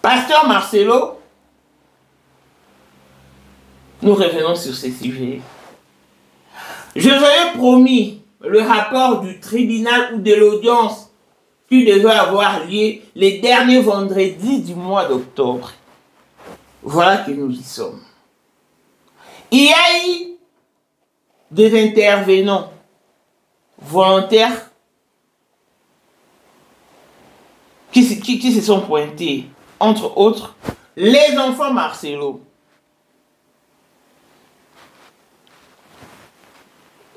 Pasteur Marcelo, nous revenons sur ces sujets. Je vous avais promis le rapport du tribunal ou de l'audience qui devait avoir lieu les derniers vendredis du mois d'octobre. Voilà que nous y sommes. Il y a eu des intervenants volontaires qui se sont pointés, entre autres, les enfants Marcelo.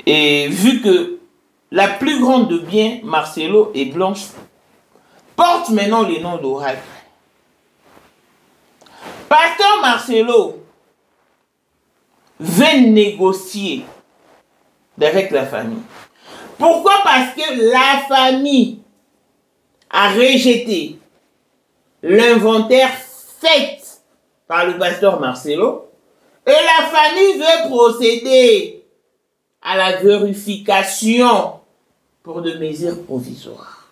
Et vu que la plus grande de bien, Marcelo et Blanche, porte maintenant le nom d'Oracle. Pasteur Marcelo veut négocier avec la famille. Pourquoi? Parce que la famille a rejeté l'inventaire fait par le pasteur Marcelo et la famille veut procéder à la vérification pour des mesures provisoires.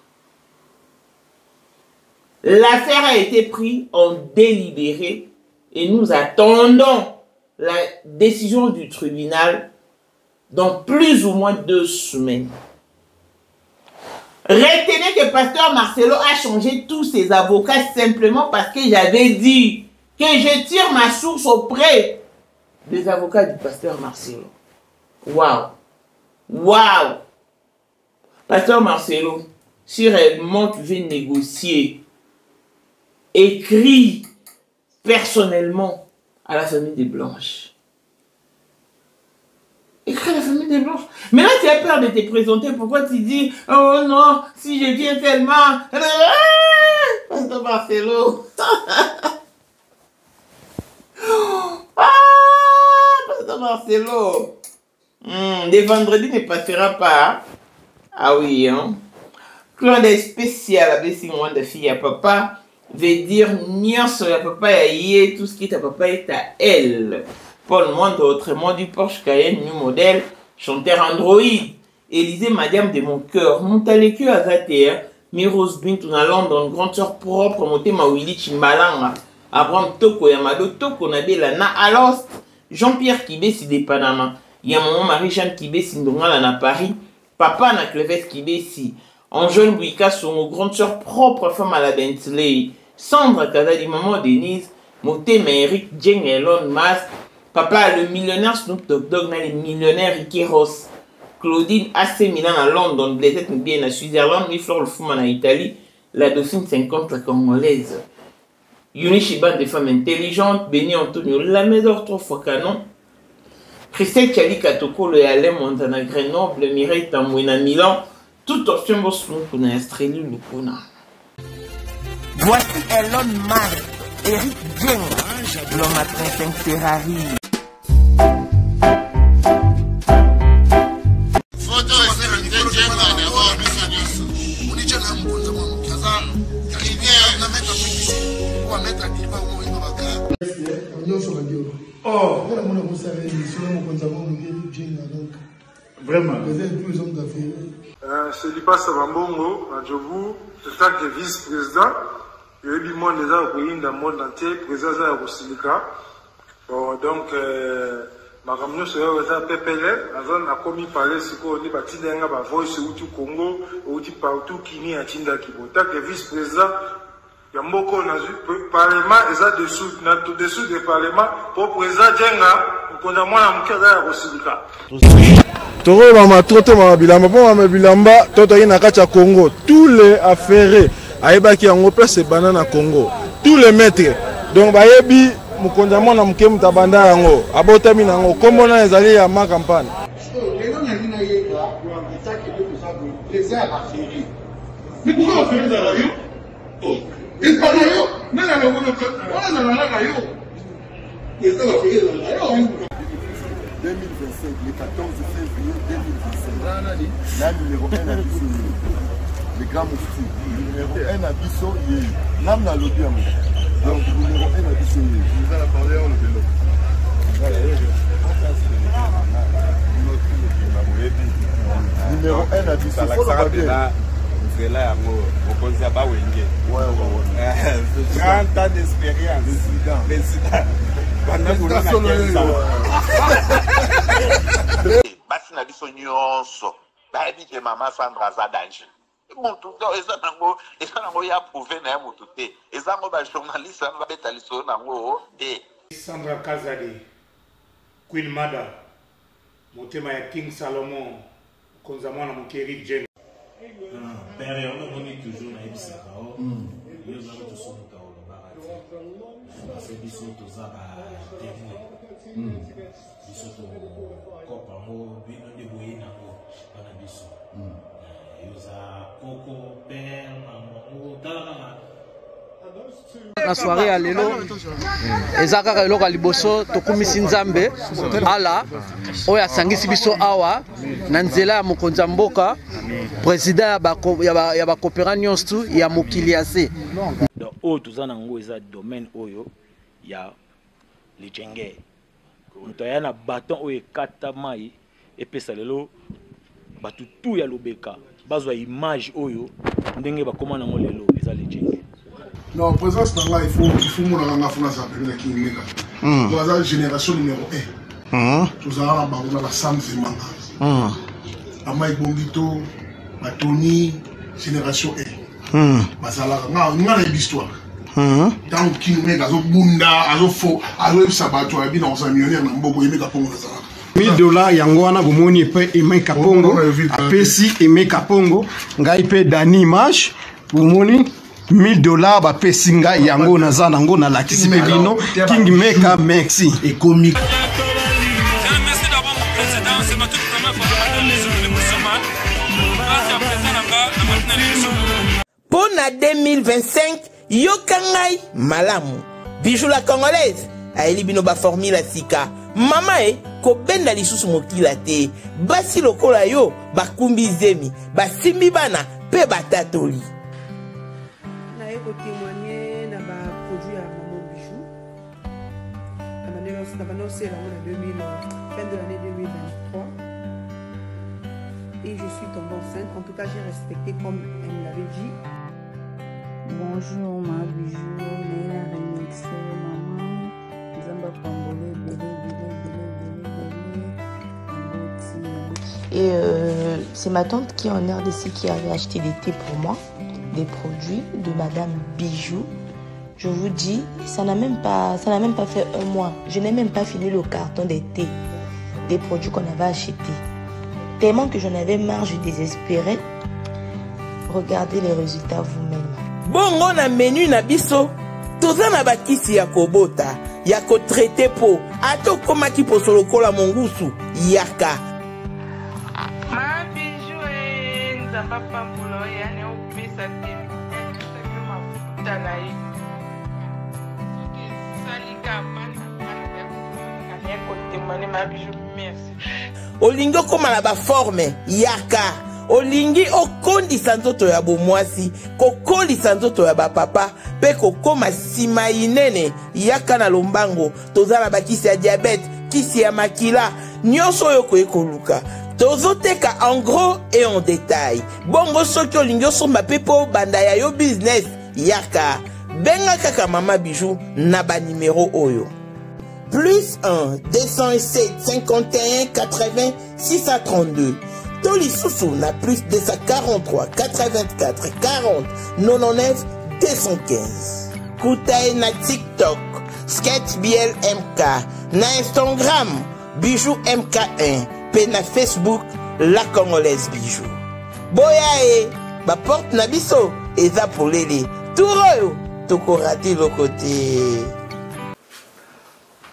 L'affaire a été prise en délibéré et nous attendons la décision du tribunal dans plus ou moins 2 semaines. Retenez que pasteur Marcelo a changé tous ses avocats simplement parce que j'avais dit que je tire ma source auprès des avocats du pasteur Marcelo. Waouh! Waouh! Pasteur Marcelo, si réellement tu veux négocier, écris personnellement à la famille des Blanches. Écris à la famille des Blanches. Mais là, tu as peur de te présenter. Pourquoi tu dis, oh non, si je viens tellement... Pasteur Marcelo. Pasteur Marcelo. Les vendredis ne passera pas. Ah oui, hein. Claude spécial avec si moi de fille à papa veut dire nyonso ya papa ya yé, tout ce qui est à papa est à elle. Paul Monde autrement du Porsche Cayenne new modèle, chanteur Android. Élisée Madame de mon cœur, Montaleku à Zatea, Miros Bintou na London, grande sœur propre, monté ma Willy Chimbalanga, Abraham Toko Yamado Toko Nadela na Alost, Jean-Pierre Kibé si des Panama, Yamaman Marie-Jeanne Kibé si Ndongala na Paris, Papa na Cleves Kibé si, Angèle Bouika son grande sœur propre femme à la Bentley, Sandra Kazadi maman Denise, Moté Eric Jeng Elon Musk, Papa le millionnaire Snoop Dogg na les millionnaires Ricky Ross, Claudine AC Milan à London, Blaisette bien à Switzerland, Flore le Fouman à Italie, la Dauphine 50 la Congolaise. Yunishiba des femmes intelligentes, Béni Antonio Lamédor 3 fois canon, Christelle Chali Katoko, le Alain Montana Grenoble, Mireille Tamouena Milan, toute option Bosson qu'on a Australie le Kona. Voici Elon Musk, Eric Jeng, l'homme à 35 Ferrari. Oh, vraiment. C'est Lipa Sabambongo, à Djobu, c'est ça que vice-président. Il y a eu du monde déjà au pays, dans le monde entier, président de Rosilika. Donc, ma ramener sur le PPL, la zone a commis parler ce qu'on dit, bâti d'un gars, voice au Congo, ou dit partout, qui n'y a Tinda Kibota, que vice-président. Il y a beaucoup de parlement, et ça dessous du parlement, pour le président Djenga, pour qu'on a moins à Mkada Rosilika. Toro mama trote mama bilamba po mama bilamba toto yi na kati ya Congo, tous les affairés ayebaki yango place banana Congo, tous les maîtres donc bayebi mukonza mwana muke mutabanda yango abotami nango kombo na ezali ya ma campagne lelo na lina yeka kwa mitaki de kusabu les airs affairés mais pourquoi affairés dans la yo oh est pas yo na na logo on na na yo les airs affairés dans la yo 2025, le 14 février 2025. La numéro 1 à Bissau, le grand moufti. Numéro 1 à Bissau, il est. Nam na lobby à moi. Donc, numéro 1 à Bissau, il est. Vous allez parler en le vélo. Numéro 1 à Bissau, il faut le papier. Là, vous serez là, vous pensez à Bawenge. Ouais. 30 ans d'expérience. Président. Basi na biso nyonso bayebi ke mama Sandra aza danger mutu eza nango ya prouve na ye mutu te eza ngo bajournaliste ano babeta lisolo nango te. Sandra Kazadi, Queen Mada, motema ya King Salomon, konza mwana mokeri Jen. Père, on a toujours na ebisaka o. Yo za to so muta o barati. Parce que biso to za ba témoin. Biso to kopa mo bino de boyina ngo bana biso. Yo za koko père maman tala. Na soirée ya lelo eza kaka eloko ya liboso tokumisi nzambe ala oyo asangisi biso awa na nzela ya mokonzi ya mboka président ya bakopera nyonso ya mokili ya se. Donc oyo toza nango eza domaine oyo ya lijenge moto aya na baton oyo ekata mai epesa lelo bato tu ya lobeka bazwa image oyo ndenge bakoma nango lelo eza lijenge. Non, présence là, il faut mon la fona ça avec qui mega. Dans la génération numéro 1. Tous à la barona la Sam Zemanga. Amai Bongito, Tony, génération 1. Basala nga l'histoire. Tant qui mega zo bunda, azo fo, azo sabato abi dans un millionnaire na mboko yemeka pongo na sala. $1000 yango wana bomoni pe Emeka Pongo apesi Emeka Pongo ngai pe Dani Image bomoni $1000 ba pesinga yango naza nango na lakisi pe bino King Meka merci et comique. Merci d'avoir mon président, c'est ma toute première fois dans les jeux de musulmans. Grâce à président Pour la 2025, yokangai malamu. Bijou la congolaise, aeli bino ba formule sika. Mama ko benda lisusu mokila te. Basi lokola yo bakumbi zemi, basimbi bana pe batatoli. Pour témoigner dans ma produit à Maman Bijou. On a annoncé fin de l'année 2023. Et je suis tombée enceinte. En tout cas, j'ai respecté comme elle me l'avait dit. Bonjour ma Bijou, Léa Remixé, maman. Zamba Pangolé, Et c'est ma tante qui est en RDC qui avait acheté des thés pour moi. Des produits de Madame Bijou. Je vous dis, ça n'a même pas fait un mois. Je n'ai même pas fini le carton des thés, des produits qu'on avait achetés. Tellement que j'en avais marre, je désespérais. Regardez les résultats vous-même. Bon, on a menu na biso. Toza na bakisi ya kobota, ya ko traité po. Ato koma ki po solokola mongusu, yaka. Ma Bijou nzamba pambulo ya ne opesa te. Talai. Salika bana ma Bijou merci. Olingo koma na ba forme, yaka. Olingi okondisa nzoto ya bomwasi, kokolisa nzoto ya bapapa, pe kokoma sima inene, yaka na lombango, tozala bakisi ya diabète, kisi ya makila, nyonso yoko ekoluka. Tozoteka en gros et en détail. Bongo soki olingi osomba pepo banda ya yo business, yaka. Benga kaka Mama Bijou na ba numéro oyo. Plus 1 207 51 80 632. Toli Soussou na plus 243 84 40 99 215. Koutaï na TikTok, Sketch BL MK, na Instagram, Bijou MK1, pe na Facebook, La Congolaise Bijou. Boya ba porte na biso, eza pour lele. Touro, toko raté le côté.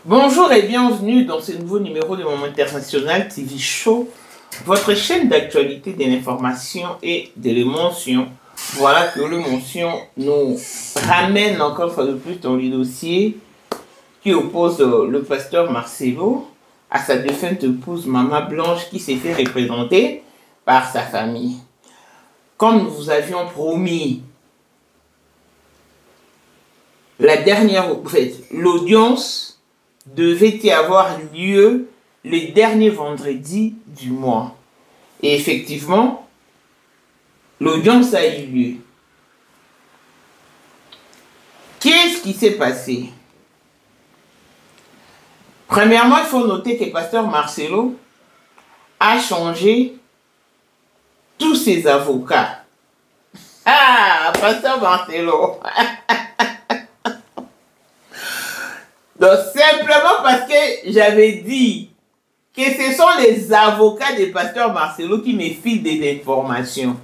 Bonjour et bienvenue dans ce nouveau numéro de Moment International TV Show. Votre chaîne d'actualité, de l'information et de l'émotion. Voilà que l'émotion nous ramène encore une fois de plus dans les dossiers qui oppose le pasteur Marcelo à sa défunte épouse Maman Blanche qui s'est fait représenter par sa famille. Comme nous vous avions promis, la dernière, en fait, l'audience devait y avoir lieu le dernier vendredi du mois. Et effectivement, l'audience a eu lieu. Qu'est-ce qui s'est passé? Premièrement, il faut noter que Pasteur Marcelo a changé tous ses avocats. Ah, Pasteur Marcelo. Donc, simplement parce que j'avais dit que ce sont les avocats de Pasteur Marcelo qui me filent des informations.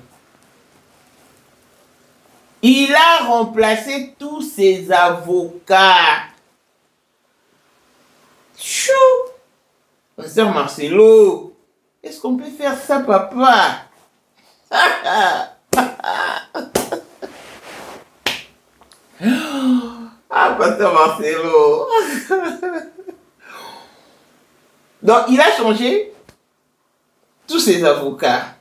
Il a remplacé tous ses avocats. Chou! Pasteur Marcelo, est-ce qu'on peut faire ça, papa? Ah, Pasteur Marcelo. Donc, il a changé tous ses avocats.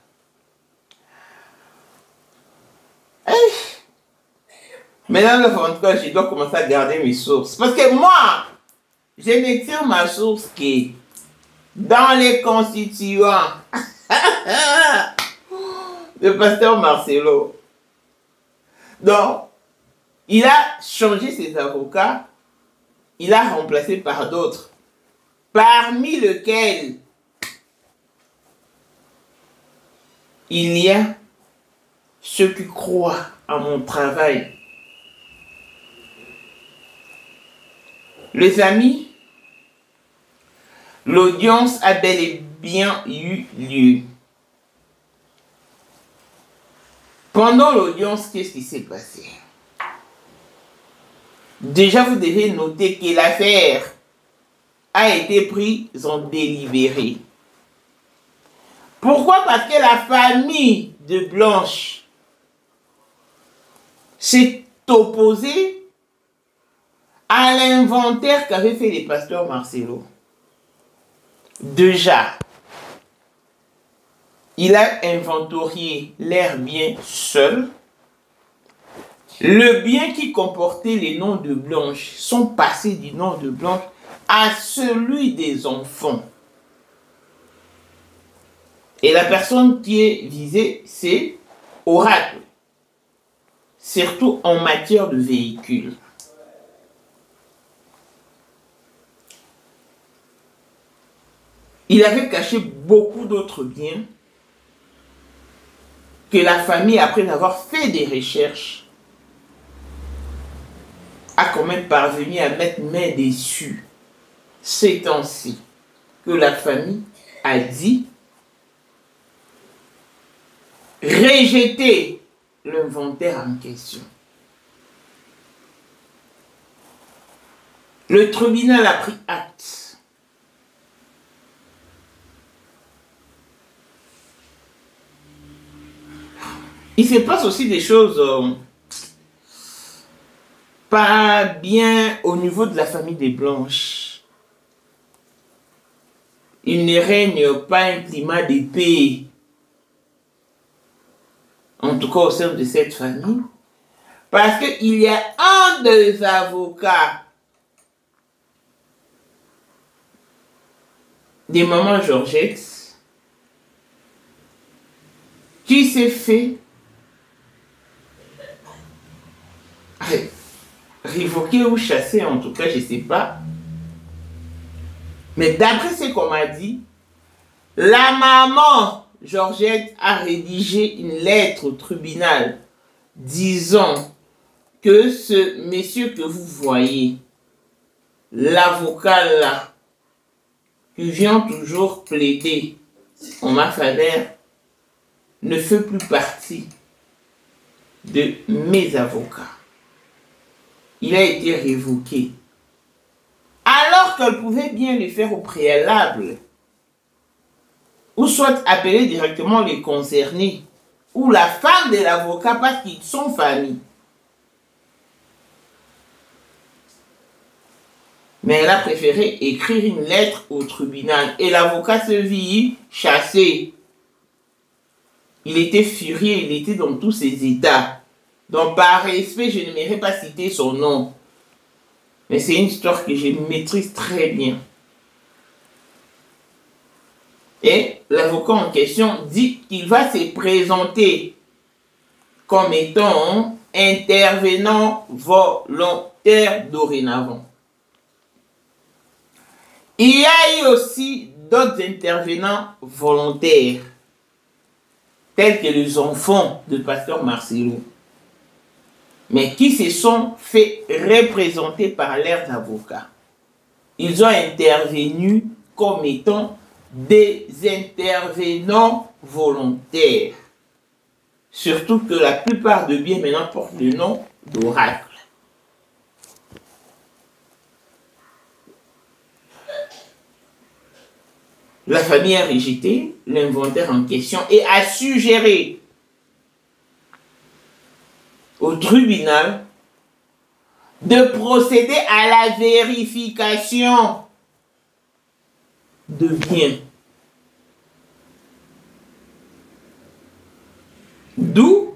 Maintenant, en tout cas, je dois commencer à garder mes sources. Parce que moi, je ne tire ma source que dans les constituants de Pasteur Marcelo. Donc, il a changé ses avocats, il a remplacé par d'autres, parmi lesquels il y a ceux qui croient à mon travail. Les amis, l'audience a bel et bien eu lieu. Pendant l'audience, qu'est-ce qui s'est passé? Déjà, vous devez noter que l'affaire a été prise en délibéré. Pourquoi? Parce que la famille de Blanche s'est opposée à l'inventaire qu'avait fait les pasteurs Marcelo. Déjà, il a inventorié leurs biens seul. Le bien qui comportait les noms de Blanche sont passés du nom de Blanche à celui des enfants. Et la personne qui est visée, c'est Oracle. Surtout en matière de véhicules. Il avait caché beaucoup d'autres biens que la famille, après avoir fait des recherches, a quand même parvenu à mettre main dessus. C'est ainsi que la famille a dit rejeter l'inventaire en question. Le tribunal a pris acte. Il se passe aussi des choses pas bien au niveau de la famille des Blanches. Il ne règne pas un climat de paix. En tout cas au sein de cette famille. Parce qu'il y a un des avocats de maman Georgette qui s'est fait révoquer ou chasser, en tout cas, je ne sais pas. Mais d'après ce qu'on m'a dit, la maman Georgette a rédigé une lettre au tribunal disant que ce monsieur que vous voyez, l'avocat là, qui vient toujours plaider en ma faveur, ne fait plus partie de mes avocats. Il a été révoqué. Alors qu'elle pouvait bien le faire au préalable. Ou soit appeler directement les concernés. Ou la femme de l'avocat parce qu'ils sont famille. Mais elle a préféré écrire une lettre au tribunal. Et l'avocat se vit chassé. Il était furieux, il était dans tous ses états. Donc, par respect, je n'aimerais pas citer son nom. Mais c'est une histoire que je maîtrise très bien. Et l'avocat en question dit qu'il va se présenter comme étant intervenant volontaire dorénavant. Il y a eu aussi d'autres intervenants volontaires, tels que les enfants de pasteur Marcelo, mais qui se sont fait représenter par leurs avocats. Ils ont intervenu comme étant des intervenants volontaires. Surtout que la plupart de biens maintenant portent le nom d'oracle. La famille a rejeté l'inventaire en question et a suggéré au tribunal de procéder à la vérification de biens. D'où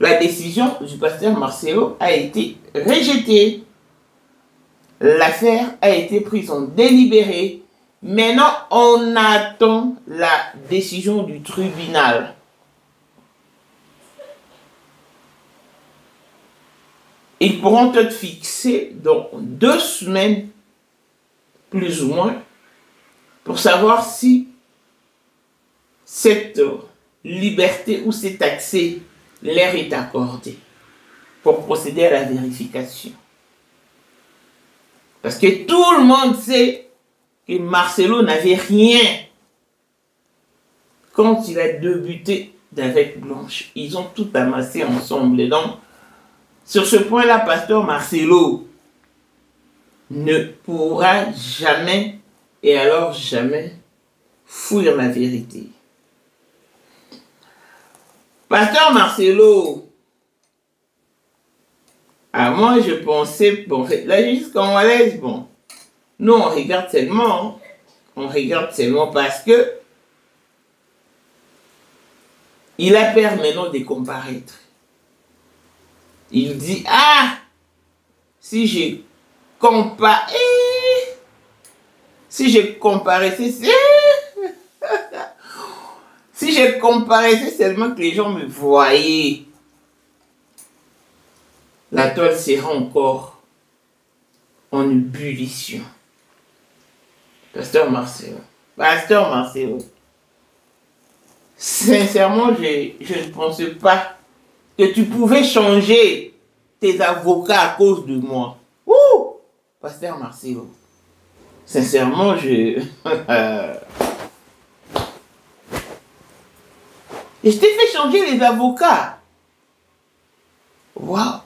la décision du pasteur Marcelo a été rejetée. L'affaire a été prise en délibéré. Maintenant, on attend la décision du tribunal. Ils pourront être fixés dans 2 semaines, plus ou moins, pour savoir si cette liberté ou cet accès leur est accordé pour procéder à la vérification. Parce que tout le monde sait que Marcelo n'avait rien quand il a débuté d'avec Blanche. Ils ont tout amassé ensemble. Et donc, sur ce point-là, pasteur Marcelo ne pourra jamais, et alors jamais, fuir la vérité. Pasteur Marcelo, moi je pensais, bon, la justice congolaise, bon, nous on regarde seulement parce que il a peur maintenant de comparaître. Il dit, si je comparaissais seulement que les gens me voyaient, la toile sera encore en ébullition. Pasteur Marcelo, sincèrement, je ne pensais pas que tu pouvais changer tes avocats à cause de moi. Ouh! Pasteur Marcelo, sincèrement, Et je t'ai fait changer les avocats. Waouh!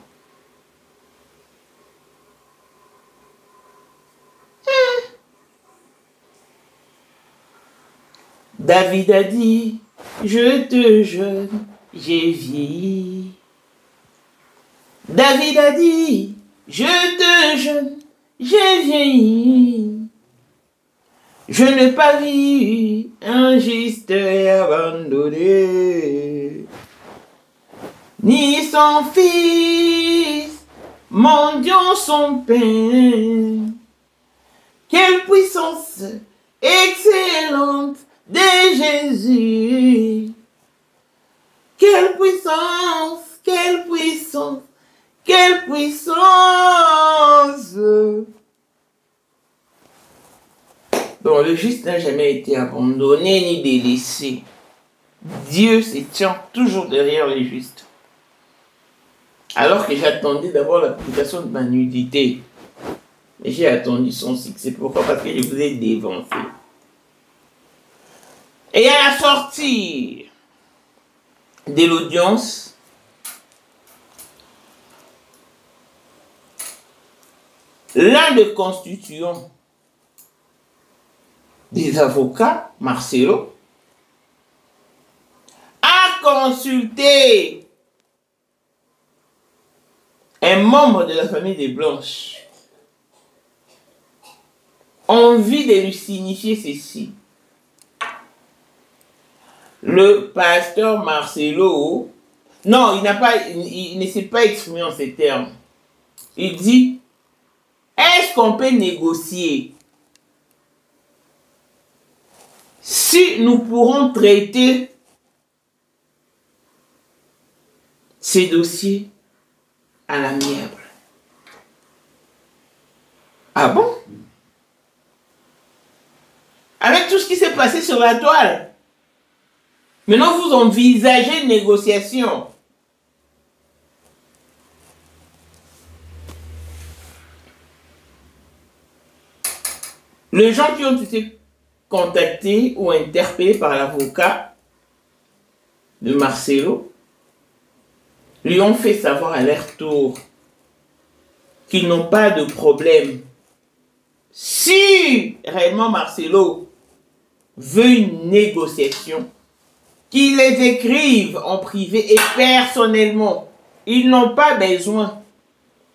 David a dit, je te jeûne, j'ai vieilli. David a dit, je te jeûne, j'ai vieilli. Je n'ai pas vu un juste abandonné, ni son fils mendiant son pain. Quelle puissance excellente de Jésus. Quelle puissance, quelle puissance, quelle puissance. Donc le juste n'a jamais été abandonné ni délaissé. Dieu se tient toujours derrière les justes. Alors que j'attendais d'avoir la publication de ma nudité. Et j'ai attendu son succès. Pourquoi? Parce que je vous ai dévancé. Et à la sortie de l'audience, l'un des constituants des avocats, Marcelo, a consulté un membre de la famille des Blanches. Envie de lui signifier ceci. Le pasteur Marcelo, non, il ne s'est pas exprimé en ces termes. Il dit, est-ce qu'on peut négocier si nous pourrons traiter ces dossiers à l'amiable. Ah bon? Avec tout ce qui s'est passé sur la toile, maintenant vous envisagez une négociation. Les gens qui ont été contactés ou interpellés par l'avocat de Marcelo lui ont fait savoir à leur tour qu'ils n'ont pas de problème. Si réellement Marcelo veut une négociation, qu'ils les écrivent en privé et personnellement. Ils n'ont pas besoin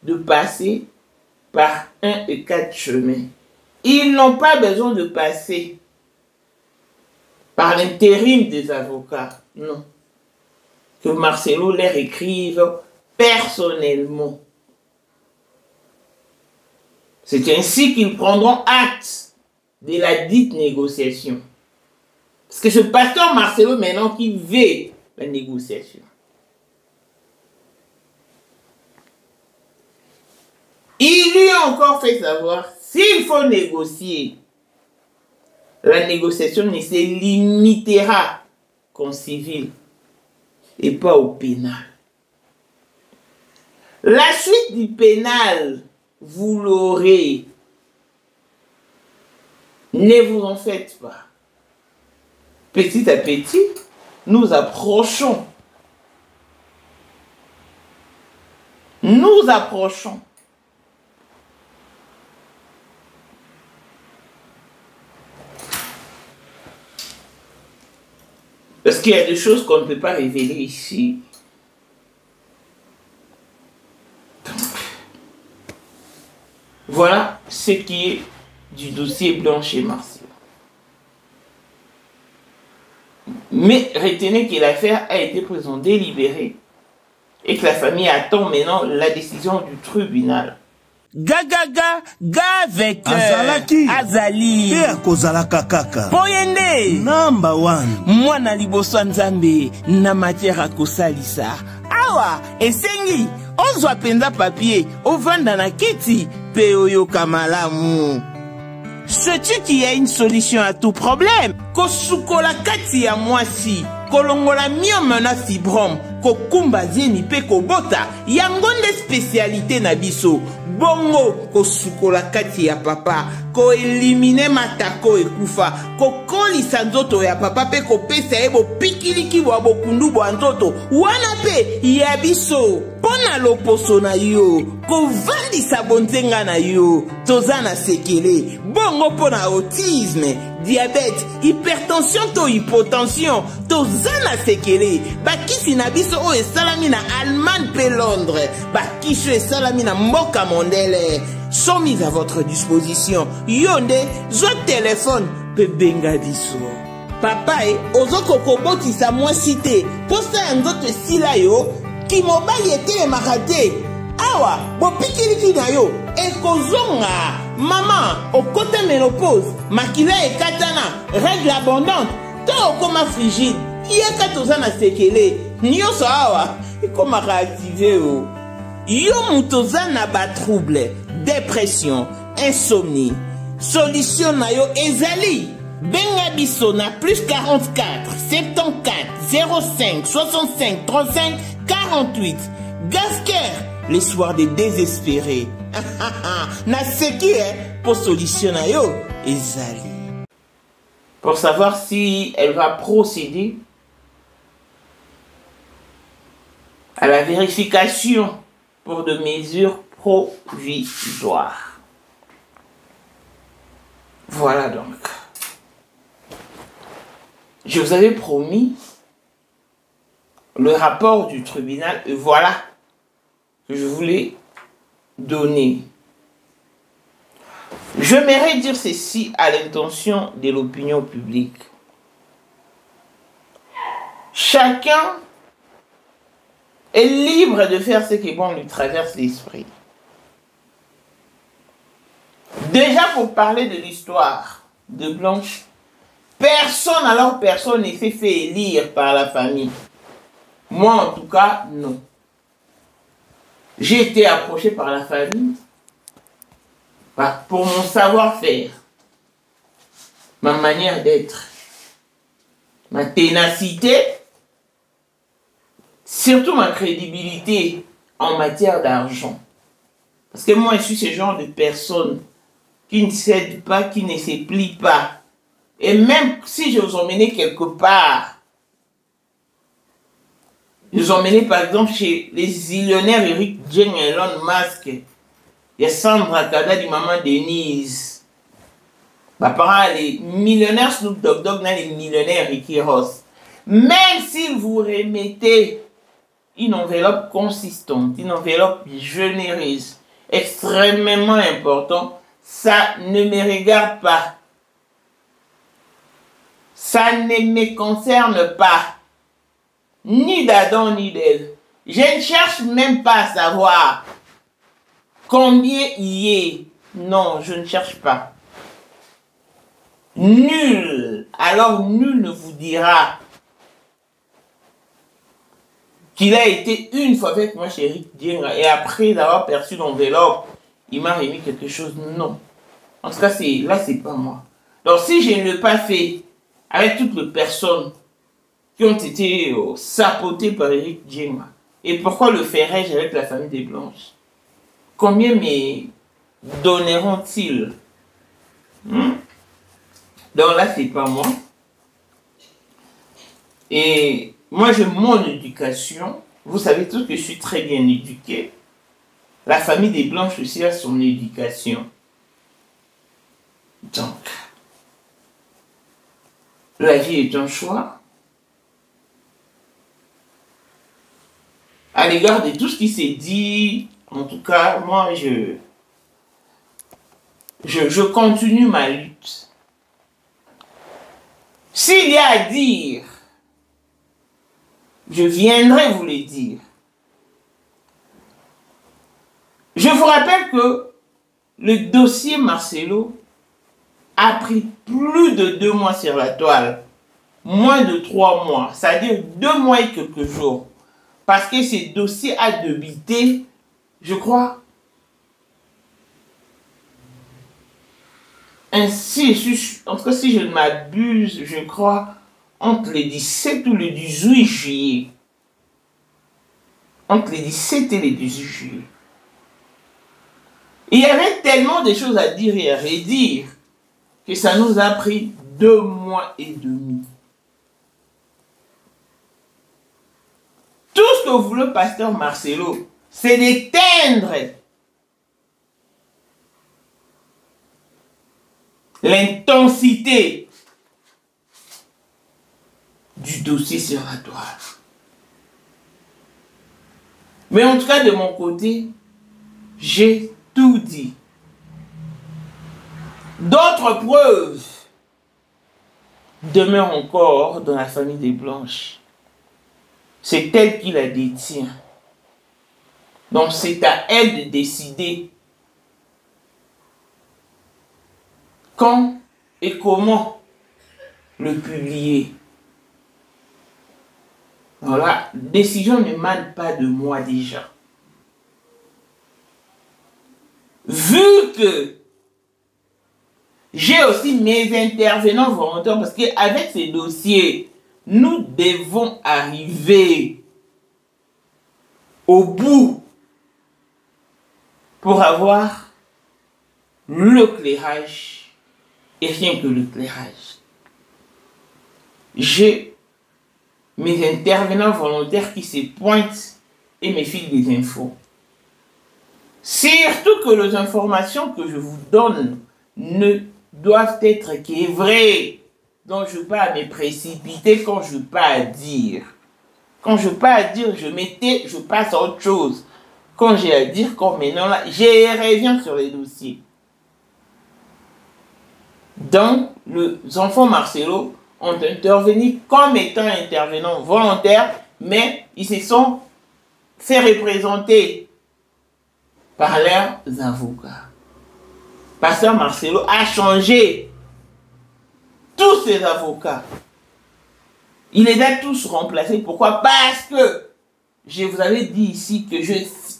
de passer par 1 et 4 chemins. Ils n'ont pas besoin de passer par l'intérim des avocats. Non. Que Marcelo leur écrive personnellement. C'est ainsi qu'ils prendront acte de la dite négociation. Parce que ce pasteur Marcelo maintenant qui veut la négociation. Il lui a encore fait savoir, s'il faut négocier, la négociation ne se limitera qu'en civil et pas au pénal. La suite du pénal, vous l'aurez. Ne vous en faites pas. Petit à petit, nous approchons. Nous approchons. Parce qu'il y a des choses qu'on ne peut pas révéler ici. Donc, voilà ce qui est du dossier Blanche Marcelo. Mais retenez que l'affaire a été présentée, libérée, et que la famille attend maintenant la décision du tribunal. Gagaga avec Azalaki Azali Te akozalaka kaka Poyende Number 1 Mwana liboso nzambe na matière akosalisa Awa esengi ozwa penza papier ovanda na kiti pe oyoka malamu. Sais-tu qu'il y a une solution à tout problème? Kosukola kati ya mwasi kolongola myome na fibrome kokumba zeni pe kobota yango nde spécialité na biso. Bongo kosukola kati ya papa ko elimine matako ekufa kokolisa nzoto ya papa pe kopesa ye bopikiliki bwa bokundu bwa nzoto wana pe ya biso pona loposo na yo kovandisa bonzenga na yo toza na sekele bongo pona autisme diabète hypertension to hypotension toza na sekele bakisi na biso oyo esalami na Allemagne pe Londres bakisi esalami na mboka mondele sont mis à votre disposition. Yonde, zo téléphone, pe benga biso. Papa ozoko koboti sa moi cité. Posta nzoto sila yo, ki mobali ete makate. Awa, bo pikiliki na yo, ekozonga. Maman, au côté ménopause, makila e katana, règle abondante, to okoma frigide. Yeka tozana sekele. Nyoso awa, ikoma réactiver yo. Yo mutozana ba trouble. Dépression, insomnie. Solution na yo ezali. Benga biso na plus 44 74 05 65 35 48. Gasker, les soirs des désespérés. Na seki pour solution na yo ezali. Pour savoir si elle va procéder à la vérification pour de mesures provisoire. Voilà donc. Je vous avais promis le rapport du tribunal et voilà que je voulais donner. J'aimerais dire ceci à l'intention de l'opinion publique. Chacun est libre de faire ce qui bon lui traverse l'esprit. Déjà pour parler de l'histoire de Blanche, personne ne s'est fait élire par la famille. Moi en tout cas, non. J'ai été approché par la famille pour mon savoir-faire, ma manière d'être, ma ténacité, surtout ma crédibilité en matière d'argent. Parce que moi, je suis ce genre de personne qui ne cède pas, qui ne se plie pas. Et même si je vous emmène quelque part, je vous emmène par exemple chez les zillionnaires Eric Jeng et Elon Musk, il y a Sandra Kadadi, maman Denise. Bah, par les millionnaires Snoop Dogg, les millionnaires Ricky Ross. Même si vous remettez une enveloppe consistante, une enveloppe généreuse, extrêmement important, ça ne me regarde pas. Ça ne me concerne pas. Ni d'Adam ni d'Ève. Je ne cherche même pas à savoir combien il y est. Non, je ne cherche pas. Nul, alors nul ne vous dira qu'il a été une fois avec moi chez Eric Dienga et après avoir perçu l'enveloppe, il m'a remis quelque chose. Non. En tout cas, là, c'est pas moi. Donc, si je ne l'ai pas fait avec toutes les personnes qui ont été sapotées par Eric Dienga, et pourquoi le ferais-je avec la famille des Blanches? Combien me donneront-ils? Donc là, c'est pas moi. Et moi, j'ai mon éducation. Vous savez tous que je suis très bien éduqué. La famille des Blanches aussi a son éducation. Donc, la vie est un choix. À l'égard de tout ce qui s'est dit, en tout cas, moi, je continue ma lutte. S'il y a à dire, je viendrai vous le dire. Je vous rappelle que le dossier Marcelo a pris plus de 2 mois sur la toile. Moins de 3 mois. C'est-à-dire 2 mois et quelques jours. Parce que ce dossier a débuté, je crois, ainsi, en tout cas, si je ne m'abuse, je crois, entre le 17 ou le 18 juillet. Entre le 17 et le 18 juillet. Il y avait tellement de choses à dire et à redire que ça nous a pris 2 mois et demi. Tout ce que voulait le pasteur Marcelo, c'est d'éteindre l'intensité du dossier sur la toile. Mais en tout cas, de mon côté, j'ai tout dit. D'autres preuves demeurent encore dans la famille des Blanches. C'est elle qui la détient. Donc c'est à elle de décider quand et comment le publier. Alors la décision ne m'émane pas de moi déjà. Vu que j'ai aussi mes intervenants volontaires, parce qu'avec ces dossiers, nous devons arriver au bout pour avoir l'éclairage et rien que l'éclairage. J'ai mes intervenants volontaires qui se pointent et me filent des infos. Surtout que les informations que je vous donne ne doivent être que vraies. Donc je ne veux pas me précipiter quand je n'ai pas à dire. Quand je n'ai pas à dire, je passe à autre chose. Quand j'ai à dire, comme maintenant là, je reviens sur les dossiers. Donc, les enfants Marcelo ont intervenu comme étant intervenants volontaires, mais ils se sont fait représenter par leurs avocats. Pasteur Marcelo a changé tous ses avocats. Il les a tous remplacés. Pourquoi? Parce que je vous avais dit ici que je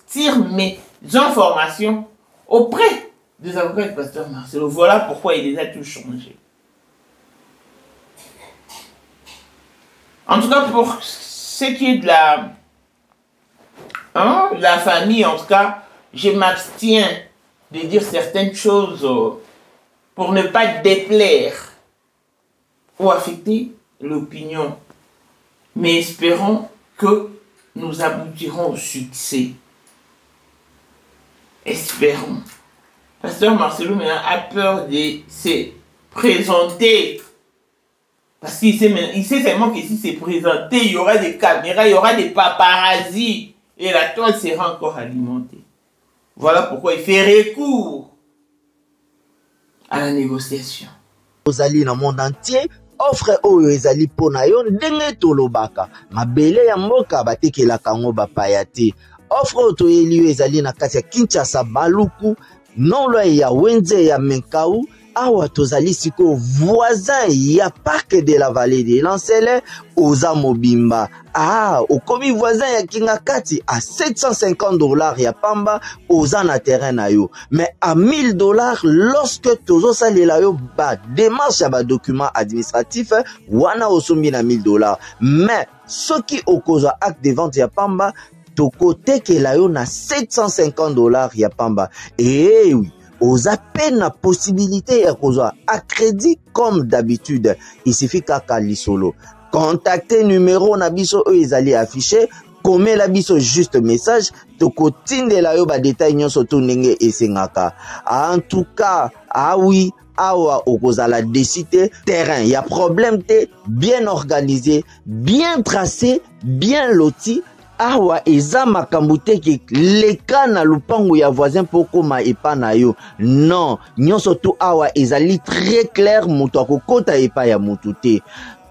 tire mes informations auprès des avocats du pasteur Marcelo. Voilà pourquoi il les a tous changés. En tout cas, pour ce qui est de la famille, en tout cas, je m'abstiens de dire certaines choses pour ne pas déplaire ou affecter l'opinion. Mais espérons que nous aboutirons au succès. Espérons. Pasteur Marcelo maintenant a peur de se présenter. Parce qu'il sait seulement que si c'est présenté, il y aura des caméras, il y aura des paparazzis. Et la toile sera encore alimentée. Voilà pourquoi il fait recours à la négociation. Ozali na monde entier, offre oyo ezali pona yo ndenge tolobaka. Mabele ya mboka batekelaka ngo bapaya te. Offre oyo toyeli yo ezali na kati ya Kinshasa Baluku, non loin ya Wenze ya Menkau. Awa tozali siko voisin ya parc de la vallée de Lancele oza mobimba. Au komi voisin ya Kingakati à $750 ya pamba oza na terrain na yo. Mais à $1000 lorsque tozo salela yo ba démarche ya ba document administratif wana osombi na $1000. Mais soki okozwa acte de vente ya pamba toko tekela yo na $750 ya pamba. Eh oui. Aux appels la possibilité ya kozwa à crédit comme d'habitude. Il suffit kaka lisolo. Contactez numéro na biso ezali affiché. Comme la biso juste message. Toko tindela yo ba détail nyonso to ndenge esengaka. En tout cas, ah oui, awa okozala décider terrain. Y a problème te bien organisé, bien tracé, bien loti. Awa eza makambo te ke leka na lupango ya voisin poko ma epa na yo. Non, nyonso to awa ezali très clair moto akokota epa ya moto te.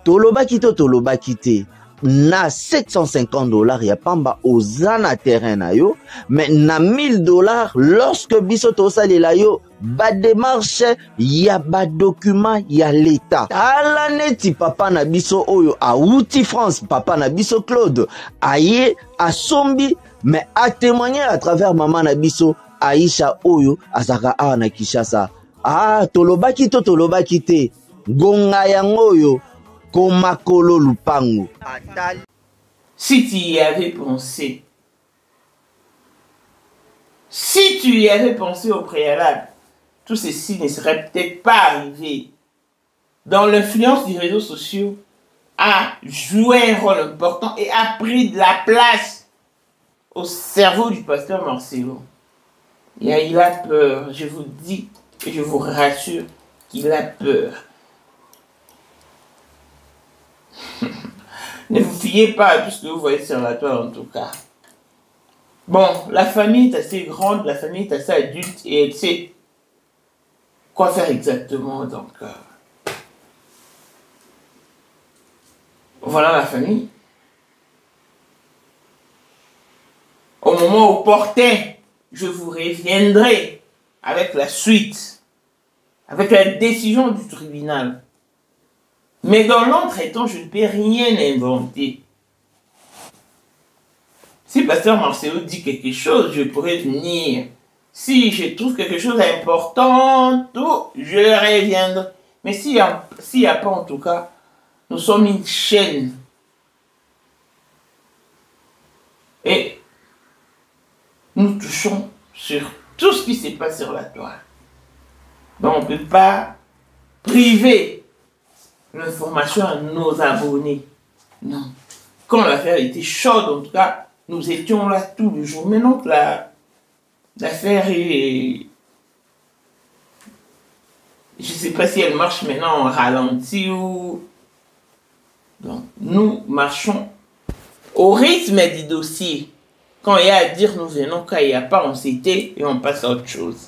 Tolobaki to tolobaki te. Na $750 ya pamba oza na terrain na yo, mais na $1000 lorsque biso to salela yo ba démarche ya ba document ya l'état. Ala neti papa na biso oyo auti France, papa na biso Claude aye asombi, mais a témoigner à travers maman na biso Aisha oyo azaka awa na Kinshasa. Tolobaki to tolobaki te. Gonga yango yo komakolo lupango. Si tu y avais pensé, si tu y avais pensé au préalable, tout ceci ne serait peut-être pas arrivé. Dans l'influence des réseaux sociaux a joué un rôle important et a pris de la place au cerveau du pasteur Marcelo. Il a peur, je vous dis et je vous rassure qu'il a peur. Ne vous fiez pas à tout ce que vous voyez sur la toile en tout cas. Bon, la famille est assez grande, la famille est assez adulte et elle sait quoi faire exactement. Donc, voilà la famille. Au moment opportun, je vous reviendrai avec la suite, avec la décision du tribunal. Mais dans l'entretemps, je ne peux rien inventer. Si pasteur Marcelo dit quelque chose, je pourrais venir. Si je trouve quelque chose d'important, je reviendrai. Mais s'il n'y a pas en tout cas, nous sommes une chaîne. Et nous touchons sur tout ce qui se passe sur la toile. Donc on ne peut pas priver l'information à nos abonnés. Non. Quand l'affaire était chaude, en tout cas, nous étions là tous les jours. Maintenant que l'affaire est... Je ne sais pas si elle marche maintenant en ralenti ou... Donc, nous marchons au rythme du dossier. Quand il y a à dire, nous venons. Quand il n'y a pas, on s'était et on passe à autre chose.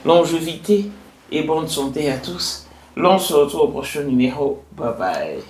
Longévité et bonne santé à tous. L'on se retrouve au prochain numéro. Bye bye.